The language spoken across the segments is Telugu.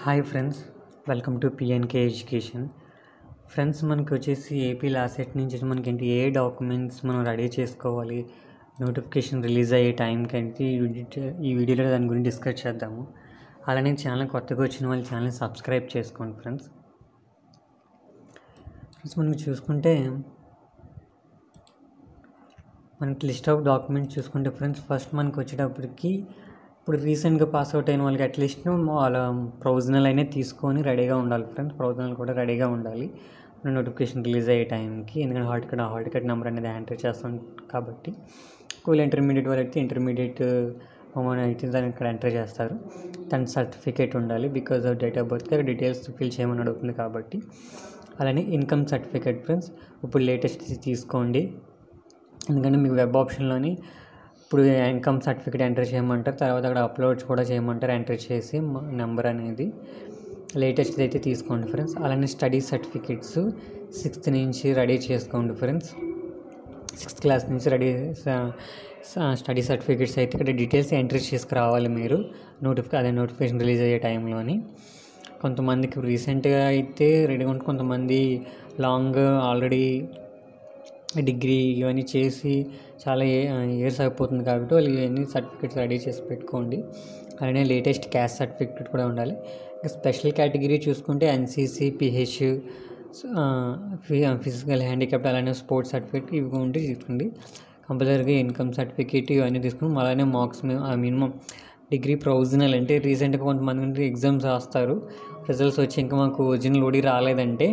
Hi friends, welcome to PNK education. Friends, మనకి వచ్చేసి ఏపీ లాసెట్ నుంచి మనకేంటి ఏ డాక్యుమెంట్స్ మనం రెడీ చేసుకోవాలి, నోటిఫికేషన్ రిలీజ్ అయ్యే టైంకి ఏంటి ఈ వీడియోలో దాని గురించి డిస్కస్ చేద్దాము. అలానే ఛానల్ కొత్తగా వచ్చిన వాళ్ళు ఛానల్ సబ్స్క్రైబ్ చేసుకోండి ఫ్రెండ్స్. మనకి చూసుకుంటే మనకి లిస్ట్ ఆఫ్ డాక్యుమెంట్స్ చూసుకుంటే ఫ్రెండ్స్, ఫస్ట్ మనకి వచ్చేటప్పటికి ఇప్పుడు రీసెంట్గా పాస్అవుట్ అయిన వాళ్ళకి అట్లీస్ట్ వాళ్ళ ప్రొవిజనల్ అయినా తీసుకొని రెడీగా ఉండాలి ఫ్రెండ్స్. ప్రొవిజనల్ కూడా రెడీగా ఉండాలి నోటిఫికేషన్ రిలీజ్ అయ్యే టైంకి, ఎందుకంటే హాల్ టికెట్ నెంబర్ అనేది ఎంటర్ చేస్తాం కాబట్టి. ఒకవేళ ఇంటర్మీడియట్ వాళ్ళు అయితే ఇంటర్మీడియట్ అయితే దాన్ని ఇక్కడ ఎంటర్ చేస్తారు. దాని సర్టిఫికేట్ ఉండాలి, బికాజ్ ఆఫ్ డేట్ ఆఫ్ బర్త్కి అక్కడ డీటెయిల్స్ ఫిల్ చేయమని అడుగుతుంది కాబట్టి. అలానే ఇన్కమ్ సర్టిఫికేట్ ఫ్రెండ్స్, ఇప్పుడు లేటెస్ట్ తీసుకోండి, ఎందుకంటే మీకు వెబ్ ఆప్షన్లోని ఇప్పుడు ఇన్కమ్ సర్టిఫికేట్ ఎంటర్ చేయమంటారు, తర్వాత అక్కడ అప్లోడ్ కూడా చేయమంటారు. ఎంటర్ చేసి నెంబర్ అనేది లేటెస్ట్ అయితే తీసుకోండి ఫ్రెండ్స్. అలానే స్టడీ సర్టిఫికేట్స్ 6th నుంచి రెడీ చేసుకోండి ఫ్రెండ్స్. 6th క్లాస్ నుంచి రెడీ స్టడీ సర్టిఫికేట్స్ అయితే ఇక్కడ డీటెయిల్స్ ఎంట్రీ చేసుకురావాలి మీరు నోటిఫికేషన్ రిలీజ్ అయ్యే టైంలోని. కొంతమందికి రీసెంట్గా అయితే రెడీగా ఉంటుంది, కొంతమంది లాంగ్ ఆల్రెడీ డిగ్రీ ఇవన్నీ చేసి చాలా ఇయర్స్ అయిపోతుంది కాబట్టి వాళ్ళు ఇవన్నీ సర్టిఫికేట్స్ రెడీ చేసి పెట్టుకోండి. అలానే లేటెస్ట్ క్యాస్ట్ సర్టిఫికేట్ కూడా ఉండాలి. స్పెషల్ కేటగిరీ చూసుకుంటే ఎన్సీసీ, పిహెచ్, ఫిజికల్ హ్యాండిక్యాప్ట్, అలానే స్పోర్ట్స్ సర్టిఫికేట్ ఇవి ఉంటే తీసుకోండి. కంపల్సరీగా ఇన్కమ్ సర్టిఫికేట్ ఇవన్నీ తీసుకుని అలానే మార్క్స్ మినిమం డిగ్రీ ప్రొవిజనల్ అంటే రీసెంట్గా కొంతమంది ఎగ్జామ్స్ రాస్తారు, రిజల్ట్స్ వచ్చి ఇంకా మాకు ఒరిజినల్ ఓడి రాలేదంటే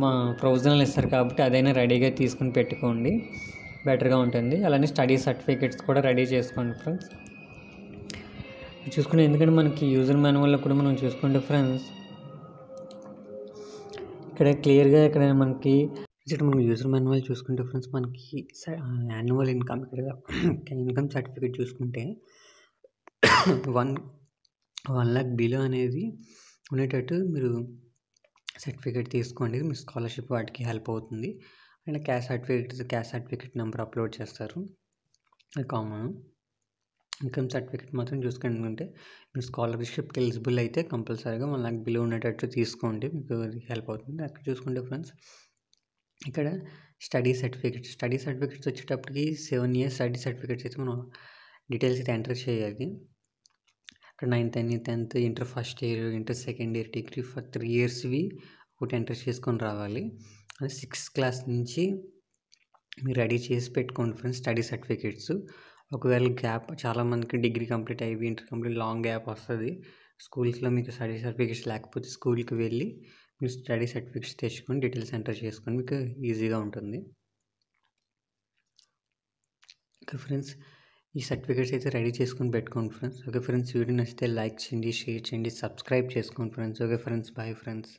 మా ప్రొవిజనల్ ఇస్తారు కాబట్టి అదైనా రెడీగా తీసుకుని పెట్టుకోండి, బెటర్గా ఉంటుంది. అలానే స్టడీ సర్టిఫికేట్స్ కూడా రెడీ చేసుకోండి ఫ్రెండ్స్. చూసుకుంటే ఎందుకంటే మనకి యూజర్ మాన్యువల్లో కూడా మనం చూసుకుంటే ఫ్రెండ్స్, ఇక్కడ క్లియర్గా ఇక్కడ మనకి మనం యూజర్ మాన్యువల్ చూసుకుంటే ఫ్రెండ్స్, మనకి యాన్యువల్ ఇన్కమ్ ఇక్కడ ఇన్కమ్ సర్టిఫికేట్ చూసుకుంటే 1 lakh బిలో అనేది ఉండేటట్టు మీరు సర్టిఫికేట్ తీసుకోండి. మీ స్కాలర్షిప్ వాటికి హెల్ప్ అవుతుంది. And caste certificate number upload చేస్తారు, అది కామన్. ఇన్కమ్ సర్టిఫికేట్ మాత్రం చూసుకుంటే మీరు స్కాలర్షిప్కి ఎలిజిబుల్ అయితే కంపల్సరీగా 1 lakh బిలో ఉండేటట్టు తీసుకోండి, మీకు హెల్ప్ అవుతుంది. అక్కడ చూసుకుంటే ఫ్రెండ్స్, ఇక్కడ స్టడీ సర్టిఫికేట్స్ వచ్చేటప్పటికి 7 years స్టడీ సర్టిఫికేట్స్ అయితే మనం డీటెయిల్స్ అయితే ఎంటర్ చేయాలి. ఇక్కడ 9th అని 10th, inter first year, inter second year, degree for 3 yearsవి ఒకటి ఎంటర్ చేసుకొని రావాలి. అది 6th క్లాస్ నుంచి మీరు రెడీ చేసి పెట్టుకోండి ఫ్రెండ్స్ స్టడీ సర్టిఫికేట్స్. ఒకవేళ గ్యాప్ చాలామందికి డిగ్రీ కంప్లీట్ అయ్యి ఇంటర్ కంప్లీట్ లాంగ్ గ్యాప్ వస్తుంది, స్కూల్స్లో మీకు స్టడీ సర్టిఫికేట్స్ లేకపోతే స్కూల్కి వెళ్ళి మీరు స్టడీ సర్టిఫికేట్స్ తెచ్చుకొని డీటెయిల్స్ ఎంటర్ చేసుకొని మీకు ఈజీగా ఉంటుంది. ఓకే ఫ్రెండ్స్, ఈ సర్టిఫికేట్స్ అయితే రెడీ చేసుకొని పెట్టుకోండి ఫ్రెండ్స్. ఓకే ఫ్రెండ్స్, వీడియో నచ్చితే లైక్ చేయండి, షేర్ చేయండి, సబ్స్క్రైబ్ చేసుకోండి friends. Okay friends, bye friends.